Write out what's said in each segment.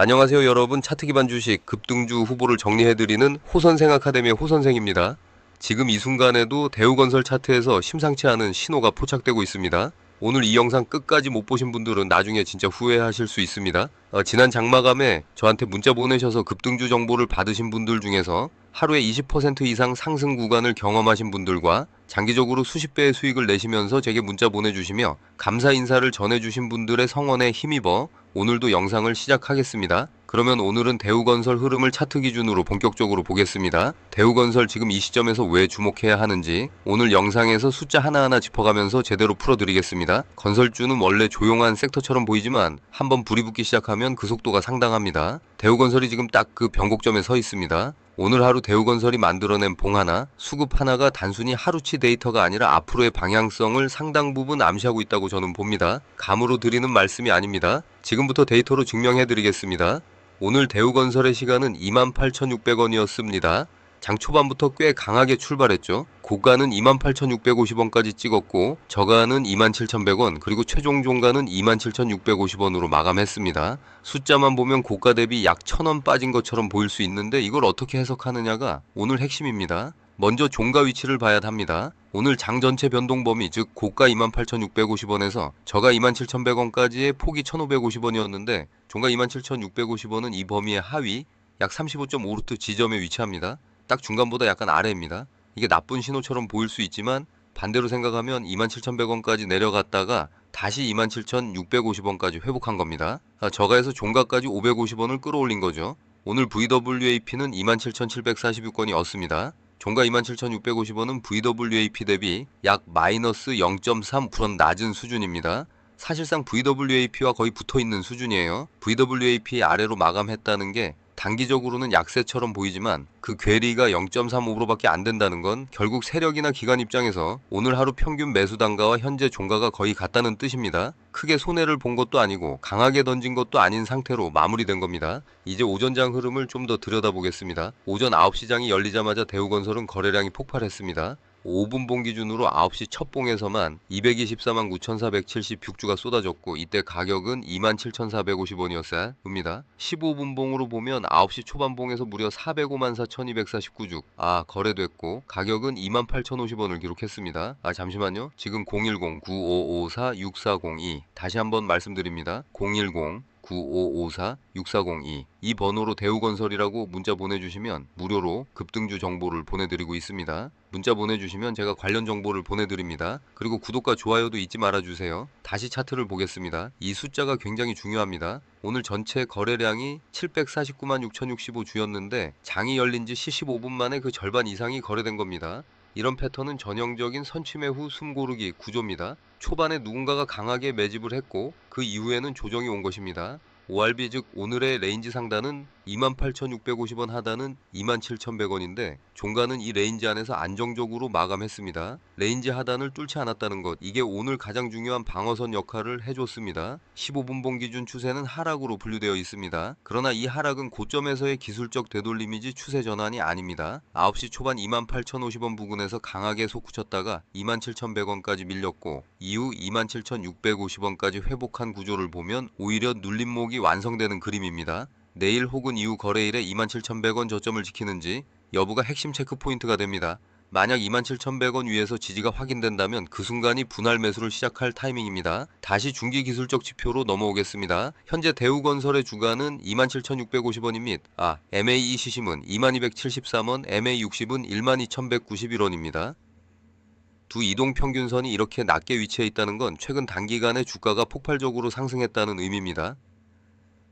안녕하세요 여러분. 차트 기반 주식 급등주 후보를 정리해드리는 호선생 아카데미의 호선생입니다. 지금 이 순간에도 대우건설 차트에서 심상치 않은 신호가 포착되고 있습니다. 오늘 이 영상 끝까지 못 보신 분들은 나중에 진짜 후회하실 수 있습니다. 지난 장마감에 저한테 문자 보내셔서 급등주 정보를 받으신 분들 중에서 하루에 20% 이상 상승 구간을 경험하신 분들과 장기적으로 수십 배의 수익을 내시면서 제게 문자 보내주시며 감사 인사를 전해주신 분들의 성원에 힘입어 오늘도 영상을 시작하겠습니다. 그러면 오늘은 대우건설 흐름을 차트 기준으로 본격적으로 보겠습니다. 대우건설 지금 이 시점에서 왜 주목해야 하는지 오늘 영상에서 숫자 하나하나 짚어가면서 제대로 풀어드리겠습니다. 건설주는 원래 조용한 섹터처럼 보이지만 한번 불이 붙기 시작하면 그 속도가 상당합니다. 대우건설이 지금 딱 그 변곡점에 서 있습니다. 오늘 하루 대우건설이 만들어낸 봉 하나, 수급 하나가 단순히 하루치 데이터가 아니라 앞으로의 방향성을 상당 부분 암시하고 있다고 저는 봅니다. 감으로 드리는 말씀이 아닙니다. 지금부터 데이터로 증명해드리겠습니다. 오늘 대우건설의 시간은 28,600원이었습니다. 장 초반부터 꽤 강하게 출발했죠. 고가는 28,650원까지 찍었고 저가는 27,100원 그리고 최종 종가는 27,650원으로 마감했습니다. 숫자만 보면 고가 대비 약 1,000원 빠진 것처럼 보일 수 있는데 이걸 어떻게 해석하느냐가 오늘 핵심입니다. 먼저 종가 위치를 봐야 합니다. 오늘 장 전체 변동 범위 즉 고가 28,650원에서 저가 27,100원까지의 폭이 1,550원이었는데 종가 27,650원은 이 범위의 하위 약 35.5루트 지점에 위치합니다. 딱 중간보다 약간 아래입니다. 이게 나쁜 신호처럼 보일 수 있지만 반대로 생각하면 27,100원까지 내려갔다가 다시 27,650원까지 회복한 겁니다. 저가에서 종가까지 550원을 끌어올린 거죠. 오늘 VWAP는 27,746원이었습니다. 종가 27,650원은 VWAP 대비 약 마이너스 0.3% 낮은 수준입니다. 사실상 VWAP와 거의 붙어있는 수준이에요. VWAP 아래로 마감했다는 게 단기적으로는 약세처럼 보이지만 그 괴리가 0.35%밖에 안 된다는 건 결국 세력이나 기관 입장에서 오늘 하루 평균 매수 단가와 현재 종가가 거의 같다는 뜻입니다. 크게 손해를 본 것도 아니고 강하게 던진 것도 아닌 상태로 마무리된 겁니다. 이제 오전장 흐름을 좀 더 들여다보겠습니다. 오전 9시장이 열리자마자 대우건설은 거래량이 폭발했습니다. 5분봉 기준으로 9시 첫 봉에서만 224만 9,476주가 쏟아졌고 이때 가격은 27,450원이었습니다. 15분봉으로 보면 9시 초반봉에서 무려 405만 4,249주 거래됐고 가격은 28,050원을 기록했습니다. 잠시만요. 지금 010-9554-6402 다시 한번 말씀드립니다. 010-9554-6402 이 번호로 대우건설이라고 문자 보내주시면 무료로 급등주 정보를 보내드리고 있습니다. 문자 보내주시면 제가 관련 정보를 보내드립니다. 그리고 구독과 좋아요도 잊지 말아주세요. 다시 차트를 보겠습니다. 이 숫자가 굉장히 중요합니다. 오늘 전체 거래량이 749만 6,065주였는데 장이 열린 지 75분 만에 그 절반 이상이 거래된 겁니다. 이런 패턴은 전형적인 선취매 후 숨고르기 구조입니다. 초반에 누군가가 강하게 매집을 했고 그 이후에는 조정이 온 것입니다. ORB 즉 오늘의 레인지 상단은 28,650원 하단은 27,100원인데 종가는 이 레인지 안에서 안정적으로 마감했습니다. 레인지 하단을 뚫지 않았다는 것 이게 오늘 가장 중요한 방어선 역할을 해줬습니다. 15분봉 기준 추세는 하락으로 분류되어 있습니다. 그러나 이 하락은 고점에서의 기술적 되돌림이지 추세 전환이 아닙니다. 9시 초반 28,050원 부근에서 강하게 솟구쳤다가 27,100원까지 밀렸고 이후 27,650원까지 회복한 구조를 보면 오히려 눌림목이 완성되는 그림입니다. 내일 혹은 이후 거래일에 27,100원 저점을 지키는지 여부가 핵심 체크 포인트가 됩니다. 만약 27,100원 위에서 지지가 확인된다면 그 순간이 분할 매수를 시작할 타이밍입니다. 다시 중기 기술적 지표로 넘어오겠습니다. 현재 대우건설의 주가는 27,650원입니다. MA 시심은 2273원, MA 60은 12,191원입니다. 두 이동평균선이 이렇게 낮게 위치해 있다는 건 최근 단기간에 주가가 폭발적으로 상승했다는 의미입니다.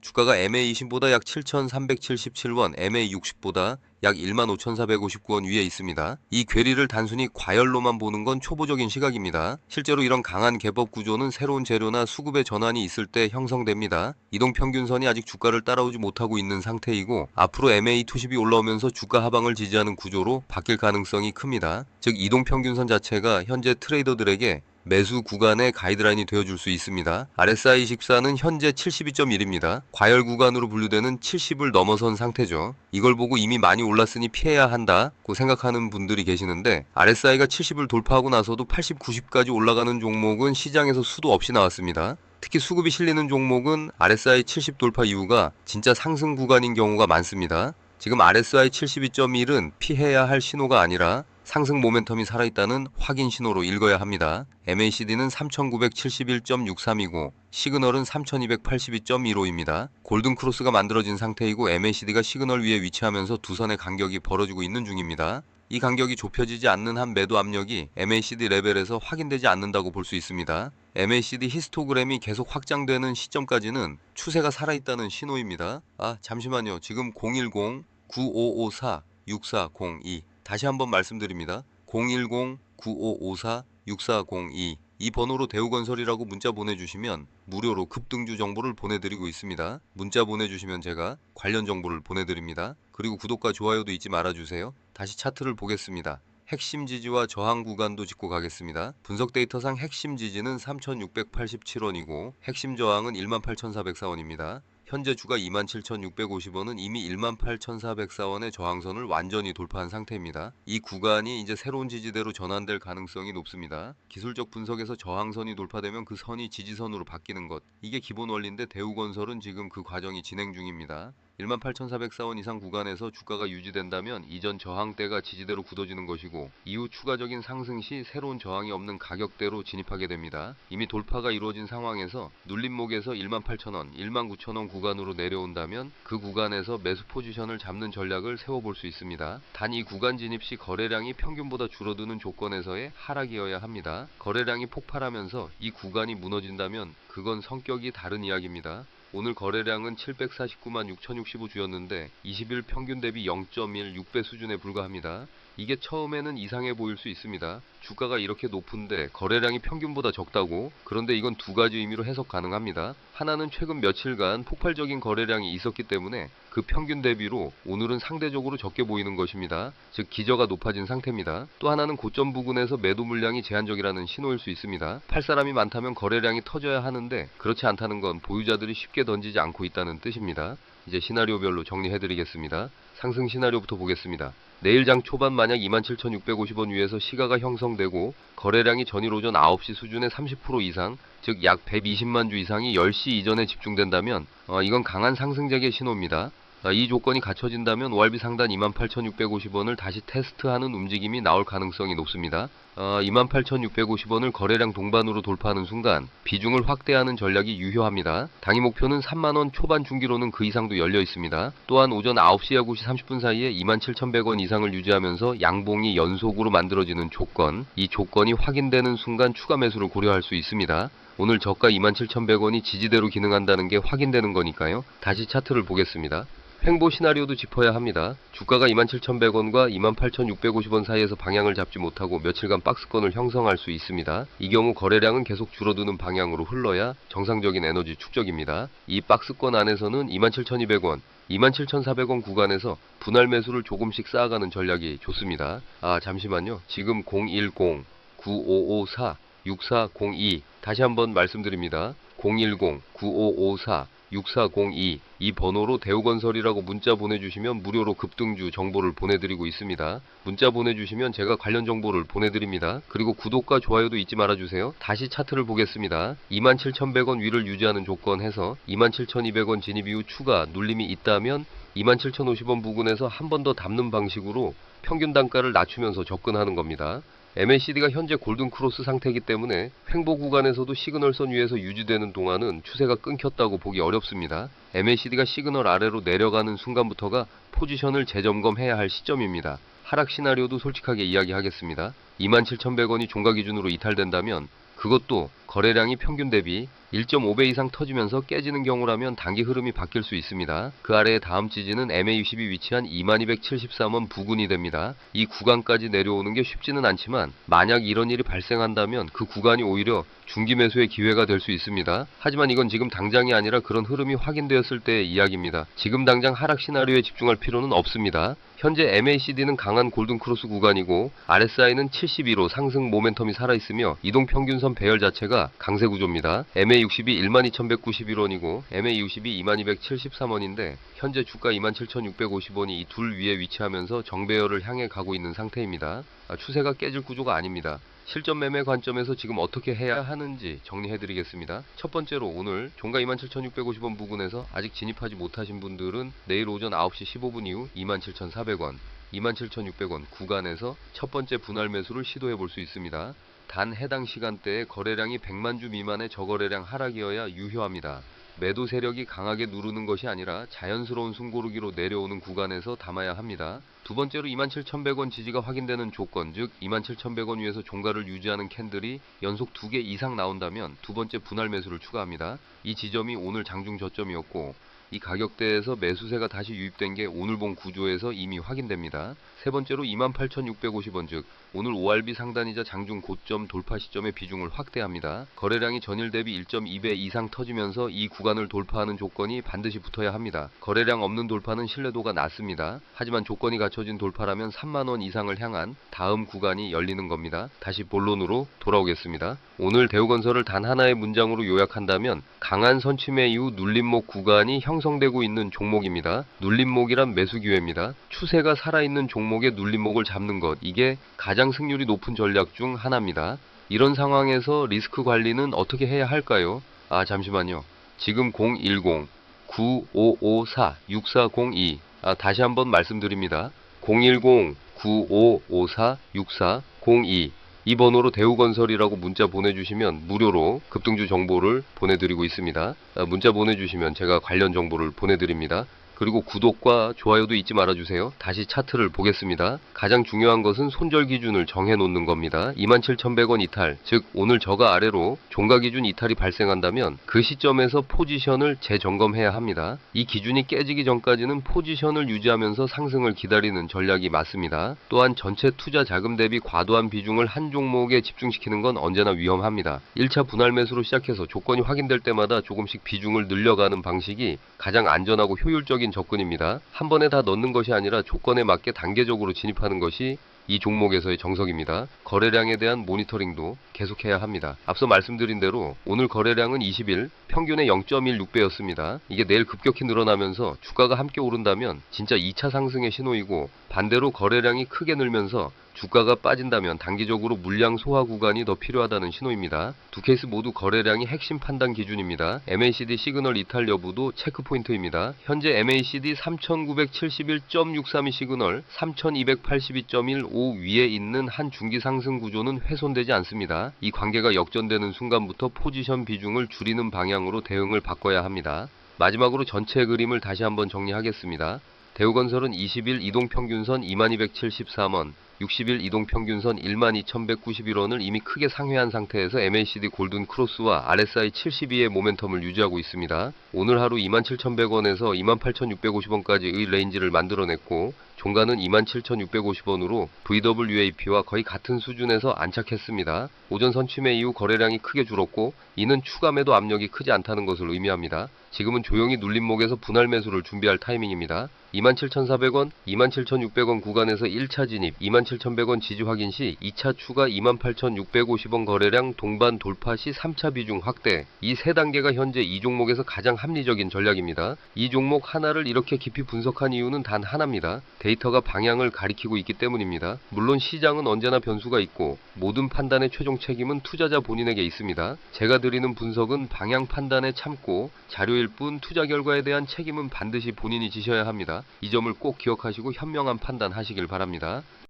주가가 MA20보다 약 7,377원, MA60보다 약 15,459원 위에 있습니다. 이 괴리를 단순히 과열로만 보는 건 초보적인 시각입니다. 실제로 이런 강한 갭업 구조는 새로운 재료나 수급의 전환이 있을 때 형성됩니다. 이동평균선이 아직 주가를 따라오지 못하고 있는 상태이고 앞으로 MA210이 올라오면서 주가 하방을 지지하는 구조로 바뀔 가능성이 큽니다. 즉 이동평균선 자체가 현재 트레이더들에게 매수 구간의 가이드라인이 되어줄 수 있습니다. RSI24는 현재 72.1입니다. 과열 구간으로 분류되는 70을 넘어선 상태죠. 이걸 보고 이미 많이 올랐으니 피해야 한다고 생각하는 분들이 계시는데 RSI가 70을 돌파하고 나서도 80, 90까지 올라가는 종목은 시장에서 수도 없이 나왔습니다. 특히 수급이 실리는 종목은 RSI 70 돌파 이후가 진짜 상승 구간인 경우가 많습니다. 지금 RSI 72.1은 피해야 할 신호가 아니라 상승 모멘텀이 살아있다는 확인 신호로 읽어야 합니다. MACD는 3971.63이고 시그널은 3282.15입니다. 골든 크로스가 만들어진 상태이고 MACD가 시그널 위에 위치하면서 두 선의 간격이 벌어지고 있는 중입니다. 이 간격이 좁혀지지 않는 한 매도 압력이 MACD 레벨에서 확인되지 않는다고 볼 수 있습니다. MACD 히스토그램이 계속 확장되는 시점까지는 추세가 살아있다는 신호입니다. 잠시만요. 지금 010-9554-6402 다시 한번 말씀드립니다. 010-9554-6402 이 번호로 대우건설이라고 문자 보내주시면 무료로 급등주 정보를 보내드리고 있습니다. 문자 보내주시면 제가 관련 정보를 보내드립니다. 그리고 구독과 좋아요도 잊지 말아주세요. 다시 차트를 보겠습니다. 핵심 지지와 저항 구간도 짚고 가겠습니다. 분석 데이터상 핵심 지지는 3,687원이고 핵심 저항은 18,404원입니다. 현재 주가 27,650원은 이미 18,404원의 저항선을 완전히 돌파한 상태입니다. 이 구간이 이제 새로운 지지대로 전환될 가능성이 높습니다. 기술적 분석에서 저항선이 돌파되면 그 선이 지지선으로 바뀌는 것, 이게 기본 원리인데 대우건설은 지금 그 과정이 진행 중입니다. 18,404원 이상 구간에서 주가가 유지된다면 이전 저항대가 지지대로 굳어지는 것이고 이후 추가적인 상승 시 새로운 저항이 없는 가격대로 진입하게 됩니다. 이미 돌파가 이루어진 상황에서 눌림목에서 18,000원, 19,000원 구간으로 내려온다면 그 구간에서 매수 포지션을 잡는 전략을 세워볼 수 있습니다. 단 이 구간 진입 시 거래량이 평균보다 줄어드는 조건에서의 하락이어야 합니다. 거래량이 폭발하면서 이 구간이 무너진다면 그건 성격이 다른 이야기입니다. 오늘 거래량은 749만 6,065주였는데 20일 평균 대비 0.1, 6배 수준에 불과합니다. 이게 처음에는 이상해 보일 수 있습니다. 주가가 이렇게 높은데 거래량이 평균보다 적다고? 그런데 이건 두 가지 의미로 해석 가능합니다. 하나는 최근 며칠간 폭발적인 거래량이 있었기 때문에 그 평균 대비로 오늘은 상대적으로 적게 보이는 것입니다. 즉 기저가 높아진 상태입니다. 또 하나는 고점 부근에서 매도 물량이 제한적이라는 신호일 수 있습니다. 팔 사람이 많다면 거래량이 터져야 하는데 그렇지 않다는 건 보유자들이 쉽게 던지지 않고 있다는 뜻입니다. 이제 시나리오별로 정리해드리겠습니다. 상승 시나리오부터 보겠습니다. 내일 장 초반 만약 27,650원 위에서 시가가 형성되고 거래량이 전일 오전 9시 수준의 30% 이상, 즉 약 120만 주 이상이 10시 이전에 집중된다면 이건 강한 상승작의 신호입니다. 이 조건이 갖춰진다면 ORB 상단 28,650원을 다시 테스트하는 움직임이 나올 가능성이 높습니다. 28,650원을 거래량 동반으로 돌파하는 순간 비중을 확대하는 전략이 유효합니다. 당일 목표는 3만원 초반 중기로는 그 이상도 열려 있습니다. 또한 오전 9시와 9시 30분 사이에 27,100원 이상을 유지하면서 양봉이 연속으로 만들어지는 조건, 이 조건이 확인되는 순간 추가 매수를 고려할 수 있습니다. 오늘 저가 27,100원이 지지대로 기능한다는 게 확인되는 거니까요. 다시 차트를 보겠습니다. 횡보 시나리오도 짚어야 합니다. 주가가 27,100원과 28,650원 사이에서 방향을 잡지 못하고 며칠간 박스권을 형성할 수 있습니다. 이 경우 거래량은 계속 줄어드는 방향으로 흘러야 정상적인 에너지 축적입니다. 이 박스권 안에서는 27,200원, 27,400원 구간에서 분할 매수를 조금씩 쌓아가는 전략이 좋습니다. 잠시만요. 지금 010-9554-6402 다시 한번 말씀드립니다. 010-9554-6402 이 번호로 대우건설이라고 문자 보내주시면 무료로 급등주 정보를 보내드리고 있습니다. 문자 보내주시면 제가 관련 정보를 보내드립니다. 그리고 구독과 좋아요도 잊지 말아주세요. 다시 차트를 보겠습니다. 27,100원 위를 유지하는 조건 해서 27,200원 진입 이후 추가 눌림이 있다면 27,050원 부근에서 한 번 더 담는 방식으로 평균 단가를 낮추면서 접근하는 겁니다. MACD가 현재 골든크로스 상태이기 때문에 횡보 구간에서도 시그널선 위에서 유지되는 동안은 추세가 끊겼다고 보기 어렵습니다. MACD가 시그널 아래로 내려가는 순간부터가 포지션을 재점검해야 할 시점입니다. 하락 시나리오도 솔직하게 이야기하겠습니다. 27,100원이 종가 기준으로 이탈된다면 그것도 거래량이 평균 대비 1.5배 이상 터지면서 깨지는 경우라면 단기 흐름이 바뀔 수 있습니다. 그 아래의 다음 지지는 MA60이 위치한 2273원 부근이 됩니다. 이 구간까지 내려오는 게 쉽지는 않지만 만약 이런 일이 발생한다면 그 구간이 오히려 중기 매수의 기회가 될 수 있습니다. 하지만 이건 지금 당장이 아니라 그런 흐름이 확인되었을 때의 이야기입니다. 지금 당장 하락 시나리오에 집중할 필요는 없습니다. 현재 MACD는 강한 골든크로스 구간이고 RSI는 72로 상승 모멘텀이 살아있으며 이동평균선 배열 자체가 강세 구조입니다. MA MA60이 12,191원이고 MA60이 22,273원인데 현재 주가 27,650원이 이 둘 위에 위치하면서 정배열을 향해 가고 있는 상태입니다. 추세가 깨질 구조가 아닙니다. 실전 매매 관점에서 지금 어떻게 해야 하는지 정리해드리겠습니다. 첫 번째로 오늘 종가 27,650원 부근에서 아직 진입하지 못하신 분들은 내일 오전 9시 15분 이후 27,400원, 27,600원 구간에서 첫 번째 분할 매수를 시도해 볼 수 있습니다. 단 해당 시간대에 거래량이 100만 주 미만의 저거래량 하락이어야 유효합니다. 매도 세력이 강하게 누르는 것이 아니라 자연스러운 숨고르기로 내려오는 구간에서 담아야 합니다. 두 번째로 27,100원 지지가 확인되는 조건, 즉 27,100원 위에서 종가를 유지하는 캔들이 연속 2개 이상 나온다면 두 번째 분할 매수를 추가합니다. 이 지점이 오늘 장중 저점이었고 이 가격대에서 매수세가 다시 유입된 게 오늘 본 구조에서 이미 확인됩니다. 세 번째로 28,650원, 즉 오늘 ORB 상단이자 장중 고점 돌파 시점의 비중을 확대합니다. 거래량이 전일 대비 1.2배 이상 터지면서 이 구간을 돌파하는 조건이 반드시 붙어야 합니다. 거래량 없는 돌파는 신뢰도가 낮습니다. 하지만 조건이 갖춰진 돌파라면 3만원 이상을 향한 다음 구간이 열리는 겁니다. 다시 본론으로 돌아오겠습니다. 오늘 대우건설을 단 하나의 문장으로 요약한다면 강한 선취매 이후 눌림목 구간이 형성되고 있는 종목입니다. 눌림목이란 매수 기회입니다. 추세가 살아있는 종목의 눌림목을 잡는 것, 이게 가장 승률이 높은 전략 중 하나입니다. 이런 상황에서 리스크 관리는 어떻게 해야 할까요? 잠시만요. 지금 010-9554-6402 다시 한번 말씀드립니다. 010-9554-6402 이 번호로 대우건설이라고 문자 보내주시면 무료로 급등주 정보를 보내드리고 있습니다. 문자 보내주시면 제가 관련 정보를 보내드립니다. 그리고 구독과 좋아요도 잊지 말아주세요. 다시 차트를 보겠습니다. 가장 중요한 것은 손절 기준을 정해놓는 겁니다. 27,100원 이탈, 즉 오늘 저가 아래로 종가 기준 이탈이 발생한다면 그 시점에서 포지션을 재점검해야 합니다. 이 기준이 깨지기 전까지는 포지션을 유지하면서 상승을 기다리는 전략이 맞습니다. 또한 전체 투자 자금 대비 과도한 비중을 한 종목에 집중시키는 건 언제나 위험합니다. 1차 분할 매수로 시작해서 조건이 확인될 때마다 조금씩 비중을 늘려가는 방식이 가장 안전하고 효율적인 접근입니다. 한 번에 다 넣는 것이 아니라 조건에 맞게 단계적으로 진입하는 것이 이 종목에서의 정석입니다. 거래량에 대한 모니터링도 계속해야 합니다. 앞서 말씀드린 대로 오늘 거래량은 20일 평균의 0.16배였습니다. 이게 내일 급격히 늘어나면서 주가가 함께 오른다면 진짜 2차 상승의 신호이고, 반대로 거래량이 크게 늘면서 주가가 빠진다면 단기적으로 물량 소화 구간이 더 필요하다는 신호입니다. 두 케이스 모두 거래량이 핵심 판단 기준입니다. MACD 시그널 이탈 여부도 체크 포인트입니다. 현재 MACD 3971.632 시그널 3282.15 위에 있는 한 중기 상승 구조는 훼손되지 않습니다. 이 관계가 역전되는 순간부터 포지션 비중을 줄이는 방향으로 대응을 바꿔야 합니다. 마지막으로 전체 그림을 다시 한번 정리하겠습니다. 대우건설은 20일 이동평균선 2273원, 60일 이동평균선 12,191원을 이미 크게 상회한 상태에서 MACD 골든 크로스와 RSI 72의 모멘텀을 유지하고 있습니다. 오늘 하루 27,100원에서 28,650원까지의 레인지를 만들어냈고, 종가는 27,650원으로 VWAP와 거의 같은 수준에서 안착했습니다. 오전 선취매 이후 거래량이 크게 줄었고, 이는 추가 매도 압력이 크지 않다는 것을 의미합니다. 지금은 조용히 눌림목에서 분할 매수를 준비할 타이밍입니다. 27,400원, 27,600원 구간에서 1차 진입, 27,100원 지지 확인 시 2차 추가 28,650원 거래량 동반 돌파 시 3차 비중 확대, 이 세 단계가 현재 이 종목에서 가장 합리적인 전략입니다. 이 종목 하나를 이렇게 깊이 분석한 이유는 단 하나입니다. 데이터가 방향을 가리키고 있기 때문입니다. 물론 시장은 언제나 변수가 있고 모든 판단의 최종 책임은 투자자 본인에게 있습니다. 제가 드리는 분석은 방향 판단에 참고 자료일 뿐 투자 결과에 대한 책임은 반드시 본인이 지셔야 합니다. 이 점을 꼭 기억하시고 현명한 판단하시길 바랍니다.